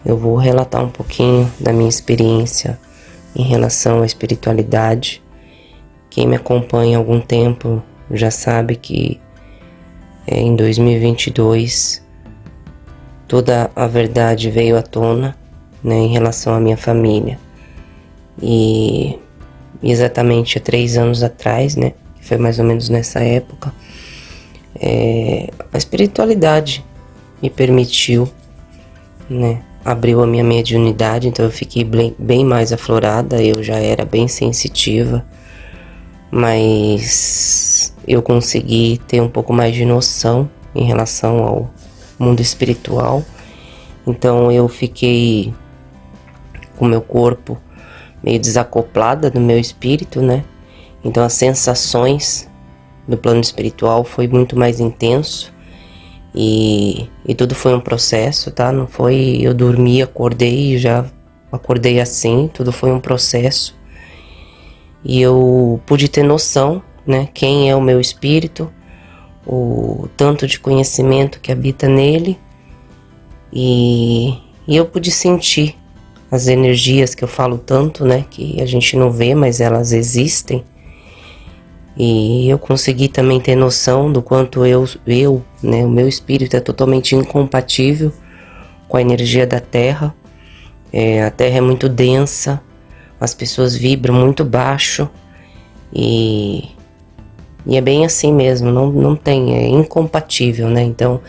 eu vou relatar um pouquinho da minha experiência em relação à espiritualidade. Quem me acompanha há algum tempo já sabe que em 2022 toda a verdade veio à tona, né, em relação à minha família. E exatamente há 3 anos atrás, né, que foi mais ou menos nessa época, a espiritualidade me permitiu, né, abriu a minha mediunidade, então eu fiquei bem mais aflorada. Eu já era bem sensitiva, mas eu consegui ter um pouco mais de noção em relação ao mundo espiritual. Então eu fiquei com o meu corpo meio desacoplada do meu espírito, né? Então as sensações do plano espiritual foi muito mais intenso e tudo foi um processo, tá? Não foi eu dormi, acordei e já acordei assim, tudo foi um processo. E eu pude ter noção, né, quem é o meu espírito, o tanto de conhecimento que habita nele, e eu pude sentir as energias que eu falo tanto, né, que a gente não vê, mas elas existem. E eu consegui também ter noção do quanto né, o meu espírito é totalmente incompatível com a energia da Terra. A Terra é muito densa, as pessoas vibram muito baixo e é bem assim mesmo, não tem, é incompatível, né? Então,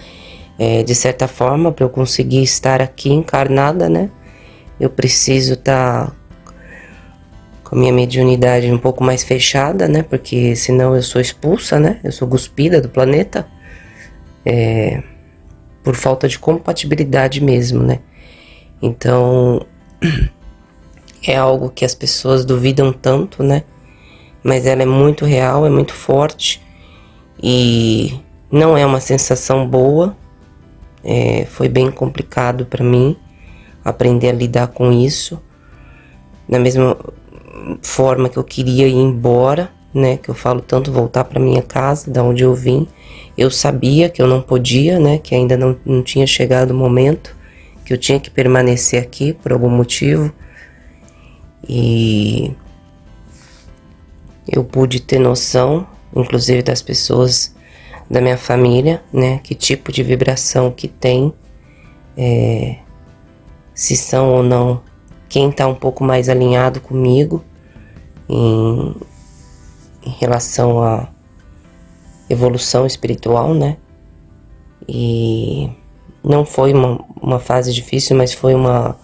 de certa forma, para eu conseguir estar aqui encarnada, né, eu preciso estar com a minha mediunidade um pouco mais fechada, né? Porque senão eu sou expulsa, né? Eu sou cuspida do planeta, por falta de compatibilidade mesmo, né? Então, é algo que as pessoas duvidam tanto, né? Mas ela é muito real, é muito forte e não é uma sensação boa. Foi bem complicado para mim aprender a lidar com isso. Da mesma forma que eu queria ir embora, né? Que eu falo tanto, voltar para minha casa, da onde eu vim. Eu sabia que eu não podia, né? Que ainda não tinha chegado o momento, que eu tinha que permanecer aqui por algum motivo. E eu pude ter noção, inclusive das pessoas da minha família, né? Que tipo de vibração que tem, se são ou não, quem está um pouco mais alinhado comigo em relação à evolução espiritual, né? E não foi uma fase difícil, mas foi uma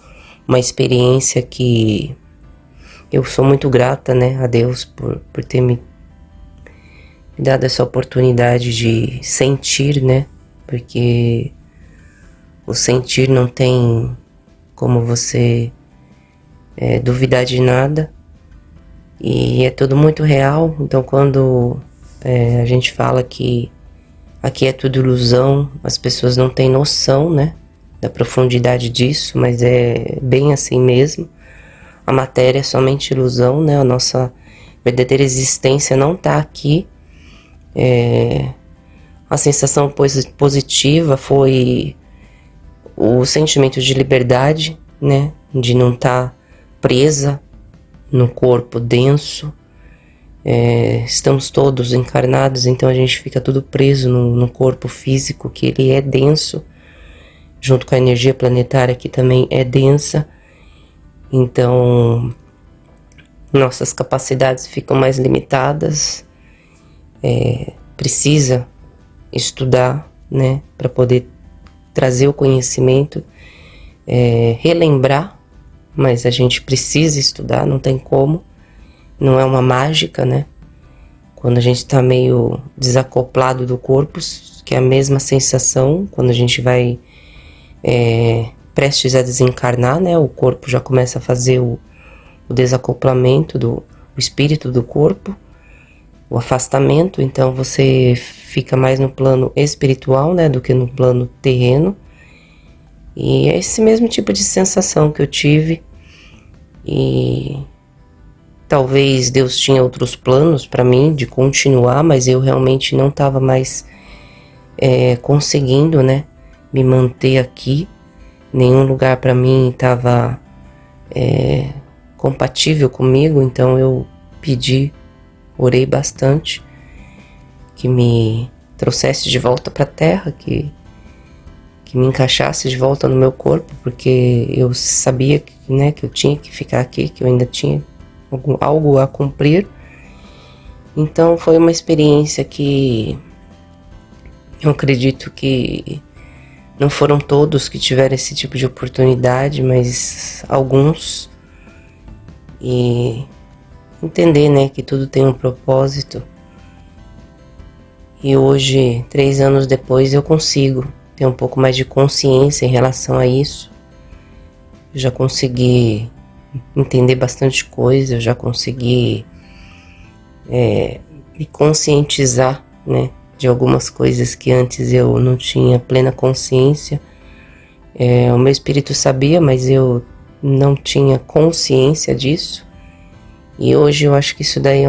experiência que eu sou muito grata, né, a Deus por ter me dado essa oportunidade de sentir, né? Porque o sentir não tem como você duvidar de nada, e é tudo muito real. Então quando a gente fala que aqui é tudo ilusão, as pessoas não têm noção, né, da profundidade disso, mas é bem assim mesmo. A matéria é somente ilusão, né? A nossa verdadeira existência não está aqui. A sensação positiva foi o sentimento de liberdade, né? De não estar presa no corpo denso. Estamos todos encarnados, então a gente fica tudo preso no corpo físico, que ele é denso, junto com a energia planetária, que também é densa. Então, nossas capacidades ficam mais limitadas. Precisa estudar, né, para poder trazer o conhecimento, relembrar, mas a gente precisa estudar, não tem como, não é uma mágica, né? Quando a gente está meio desacoplado do corpo, que é a mesma sensação, quando a gente vai prestes a desencarnar, né? O corpo já começa a fazer o desacoplamento do espírito do corpo, o afastamento. Então você fica mais no plano espiritual, né, do que no plano terreno. E é esse mesmo tipo de sensação que eu tive. E talvez Deus tinha outros planos para mim de continuar, mas eu realmente não estava mais conseguindo, né, me manter aqui nenhum lugar para mim estava compatível comigo, então eu pedi, orei bastante, que me trouxesse de volta para a terra, que me encaixasse de volta no meu corpo, porque eu sabia que, né, que eu tinha que ficar aqui, que eu ainda tinha algo a cumprir. Então foi uma experiência que eu acredito que não foram todos que tiveram esse tipo de oportunidade, mas alguns. E entender, né, que tudo tem um propósito. E hoje, 3 anos depois, eu consigo ter um pouco mais de consciência em relação a isso. Eu já consegui entender bastante coisa, eu já consegui me conscientizar, né, de algumas coisas que antes eu não tinha plena consciência. O meu espírito sabia, mas eu não tinha consciência disso. E hoje eu acho que isso daí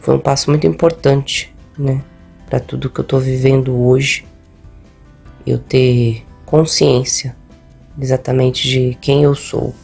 foi um passo muito importante, né, para tudo que eu tô vivendo hoje. Eu ter consciência exatamente de quem eu sou.